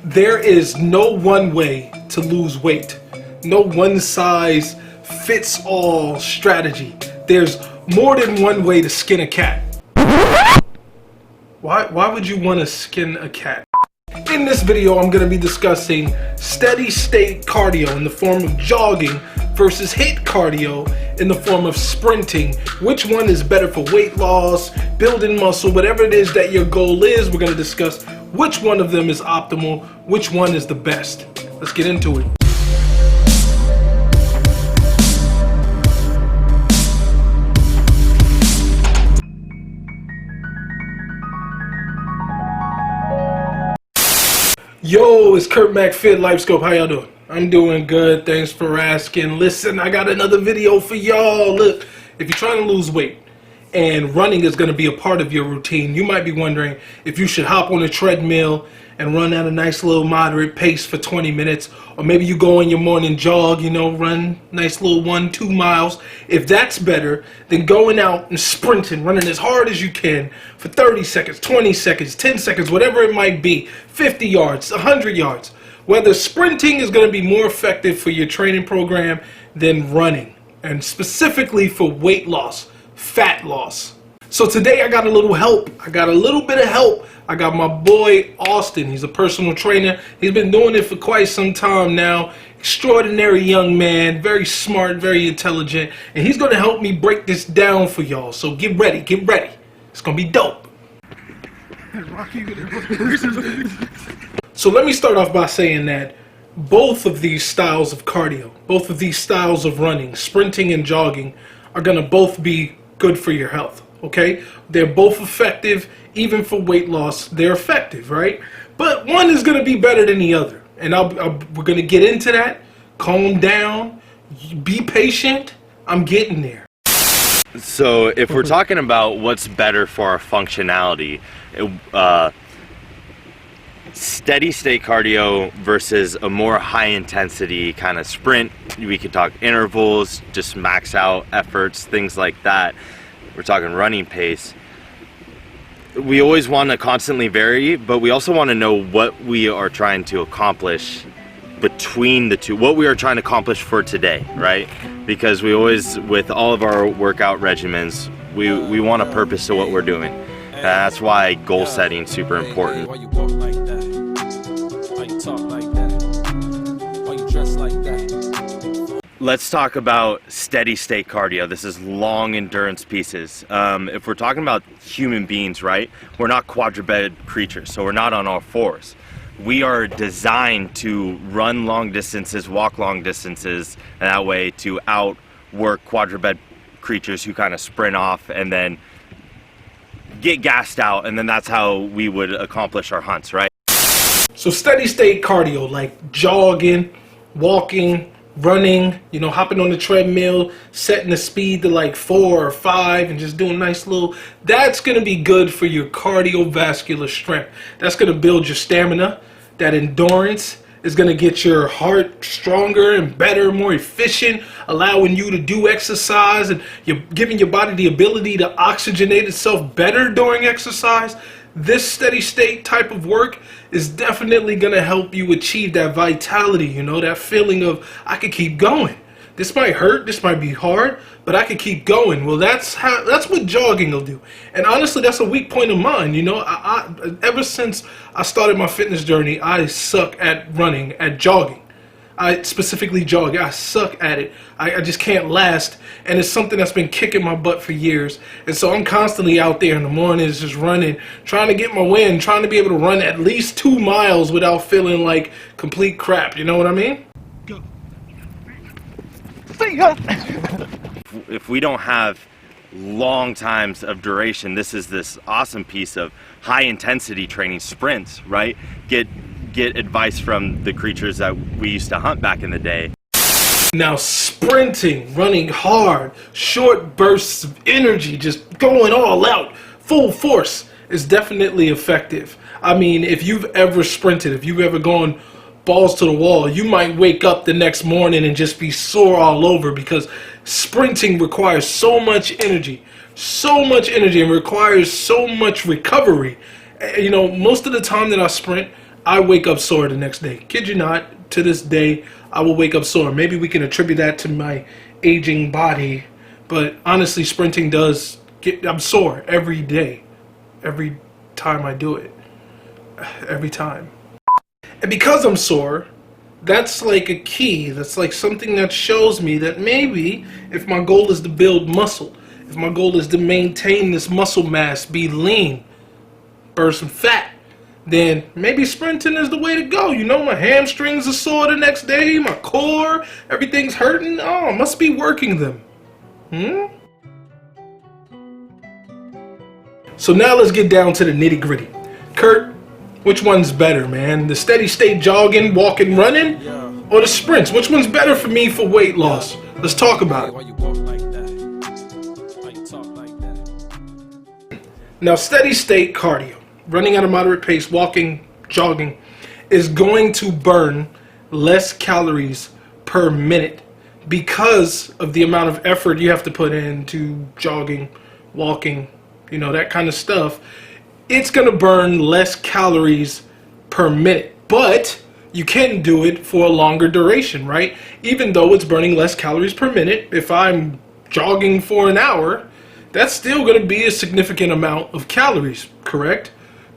There is no one way to lose weight. No one size fits all strategy. There's more than one way to skin a cat. Why would you want to skin a cat? In this video, I'm going to be discussing steady state cardio in the form of jogging versus HIIT cardio in the form of sprinting. Which one is better for weight loss, building muscle, whatever it is that your goal is. We're going to discuss which one of them is optimal, which one is the best. Let's get into it. Yo, it's KurtMacFit, LifeSkulpt. How y'all doing? I'm doing good. Thanks for asking. Listen, I got another video for y'all. Look, if you're trying to lose weight and running is going to be a part of your routine, you might be wondering if you should hop on a treadmill and run at a nice little moderate pace for 20 minutes, or maybe you go on your morning jog, you know, run nice little 1-2 miles. If that's better than going out and sprinting, running as hard as you can for 30 seconds, 20 seconds, 10 seconds, whatever it might be, 50 yards, 100 yards. Whether sprinting is going to be more effective for your training program than running, and specifically for weight loss, fat loss. So today I got a little help. I got a little bit of help. I got my boy Austin. He's a personal trainer. He's been doing it for quite some time now. Extraordinary young man, very smart, very intelligent, and he's going to help me break this down for y'all. So get ready, get ready. It's going to be dope. So let me start off by saying that both of these styles of cardio, both of these styles of running, sprinting and jogging, are going to both be good for your health. Okay, they're both effective. Even for weight loss, they're effective, right? But one is going to be better than the other, and we're going to get into that. Calm down, be patient. I'm getting there. So if we're talking about what's better for our functionality, steady state cardio versus a more high intensity kind of sprint, we could talk intervals, just max out efforts, things like that. We're talking running pace. We always want to constantly vary, but we also want to know what we are trying to accomplish between the two, what we are trying to accomplish for today, right? Because we always, with all of our workout regimens, we want a purpose to what we're doing. And that's why goal setting is super important. Why you walk like that? Why you talk like that? Why you dress like that? Let's talk about steady state cardio. This is long endurance pieces. If we're talking about human beings, right, we're not quadruped creatures, so we're not on all fours. We are designed to run long distances, walk long distances, and that way to outwork quadruped creatures who kind of sprint off and then get gassed out, and then that's how we would accomplish our hunts, right? So steady state cardio, like jogging, walking, running, you know, hopping on the treadmill, setting the speed to like 4 or 5 and just doing nice little, that's going to be good for your cardiovascular strength. That's going to build your stamina. That endurance is going to get your heart stronger and better, more efficient, allowing you to do exercise, and you're giving your body the ability to oxygenate itself better during exercise. This steady state type of work is definitely going to help you achieve that vitality, you know, that feeling of, I could keep going. This might hurt, this might be hard, but I could keep going. Well, that's what jogging will do. And honestly, that's a weak point of mine. You know, ever since I started my fitness journey, I suck at running, at jogging. I specifically jog. I suck at it. I just can't last, and it's something that's been kicking my butt for years. And so I'm constantly out there in the mornings just running, trying to get my win, trying to be able to run at least 2 miles without feeling like complete crap. You know what I mean? Go. See ya. If we don't have long times of duration, this is this awesome piece of high intensity training, sprints, right? Get advice from the creatures that we used to hunt back in the day. Now sprinting, running hard, short bursts of energy, just going all out, full force, is definitely effective. I mean, if you've ever sprinted, if you've ever gone balls to the wall, you might wake up the next morning and just be sore all over, because sprinting requires so much energy, and requires so much recovery. You know, most of the time that I sprint, I wake up sore the next day. Kid you not, to this day, I will wake up sore. Maybe we can attribute that to my aging body, but honestly, sprinting does I'm sore every day. Every time I do it. Every time. And because I'm sore, that's like a key. That's like something that shows me that maybe if my goal is to build muscle, if my goal is to maintain this muscle mass, be lean, burn some fat, then maybe sprinting is the way to go. You know, my hamstrings are sore the next day, my core, everything's hurting. Oh, I must be working them. So now let's get down to the nitty gritty. Kurt, which one's better, man? The steady state jogging, walking, running, or the sprints? Which one's better for me for weight loss? Let's talk about it. Why you walk like that? Why you talk like that? Now, steady state cardio, running at a moderate pace, walking, jogging, is going to burn less calories per minute because of the amount of effort you have to put into jogging, walking, you know, that kind of stuff. It's going to burn less calories per minute, but you can do it for a longer duration, right? Even though it's burning less calories per minute, if I'm jogging for an hour, that's still going to be a significant amount of calories, correct?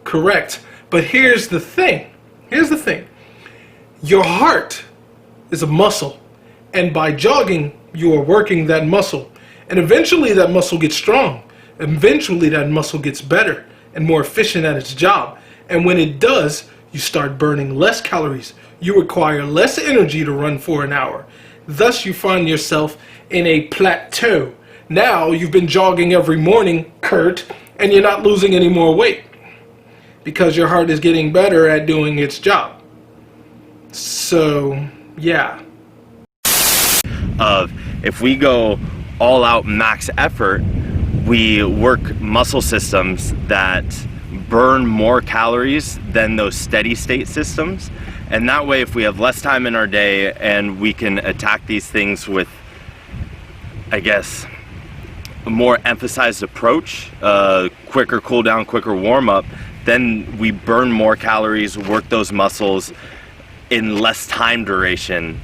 Correct. But here's the thing. Your heart is a muscle, and by jogging, you are working that muscle. And eventually that muscle gets strong. Eventually that muscle gets better and more efficient at its job. And when it does, you start burning less calories. You require less energy to run for an hour. Thus, you find yourself in a plateau. Now, you've been jogging every morning, Kurt, and you're not losing any more weight because your heart is getting better at doing its job. So, yeah. If we go all out max effort, we work muscle systems that burn more calories than those steady state systems. And that way, if we have less time in our day and we can attack these things with, I guess, a more emphasized approach, quicker cool down, quicker warm up, then we burn more calories, work those muscles in less time duration.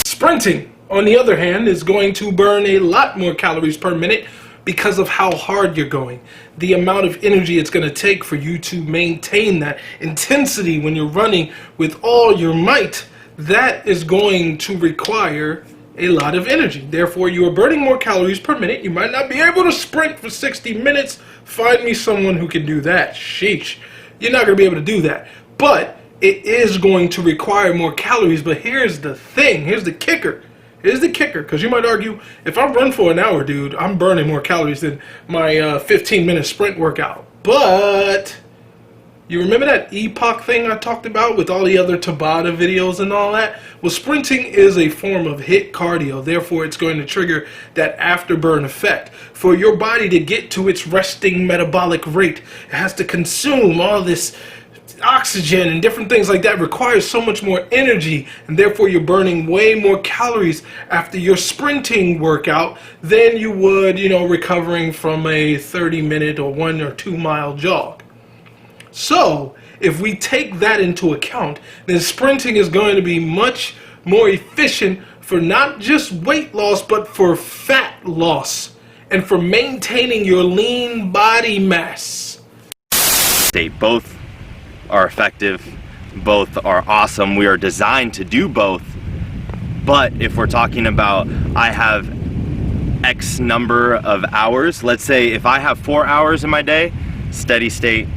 Sprinting, on the other hand, is going to burn a lot more calories per minute because of how hard you're going. The amount of energy it's going to take for you to maintain that intensity when you're running with all your might, that is going to require a lot of energy. Therefore, you are burning more calories per minute. You might not be able to sprint for 60 minutes. Find me someone who can do that. Sheesh. You're not going to be able to do that. But it is going to require more calories. But here's the thing. Here's the kicker. Here's the kicker, because you might argue, if I run for an hour, dude, I'm burning more calories than my 15-minute sprint workout. But you remember that epoch thing I talked about with all the other Tabata videos and all that? Well, sprinting is a form of HIIT cardio. Therefore, it's going to trigger that afterburn effect. For your body to get to its resting metabolic rate, it has to consume all this oxygen and different things like that. Requires so much more energy, and therefore you're burning way more calories after your sprinting workout than you would, you know, recovering from a 30-minute or 1 or 2 mile jog. So if we take that into account, then sprinting is going to be much more efficient for not just weight loss, but for fat loss and for maintaining your lean body mass. Both are effective, both are awesome. We are designed to do both. But if we're talking about, I have X number of hours, let's say if I have 4 hours in my day, steady state.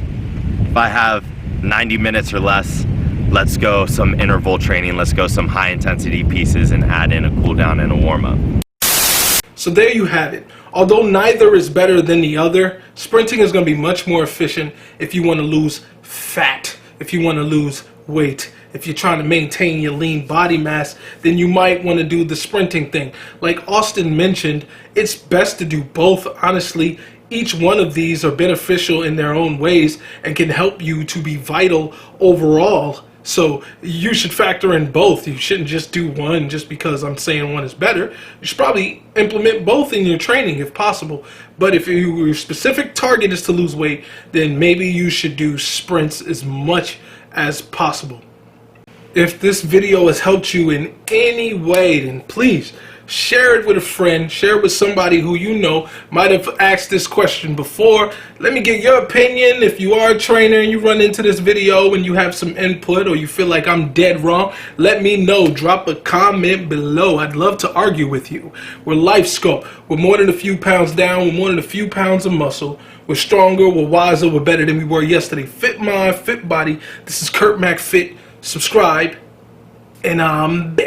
If I have 90 minutes or less, let's go some interval training, let's go some high intensity pieces and add in a cool down and a warm up. So there you have it. Although neither is better than the other, sprinting is going to be much more efficient if you want to lose fat, if you want to lose weight. If you're trying to maintain your lean body mass, then you might want to do the sprinting thing. Like Austin mentioned, it's best to do both, honestly. Each one of these are beneficial in their own ways and can help you to be vital overall. So you should factor in both. You shouldn't just do one just because I'm saying one is better. You should probably implement both in your training if possible. But if your specific target is to lose weight, then maybe you should do sprints as much as possible. If this video has helped you in any way, then please share it with a friend, share it with somebody who you know might have asked this question before. Let me get your opinion. If you are a trainer and you run into this video and you have some input, or you feel like I'm dead wrong, let me know. Drop a comment below. I'd love to argue with you. We're LifeSkulpt. We're more than a few pounds down. We're more than a few pounds of muscle. We're stronger, we're wiser, we're better than we were yesterday. Fit mind, fit body. This is KurtMacFit. Subscribe, and I'm back.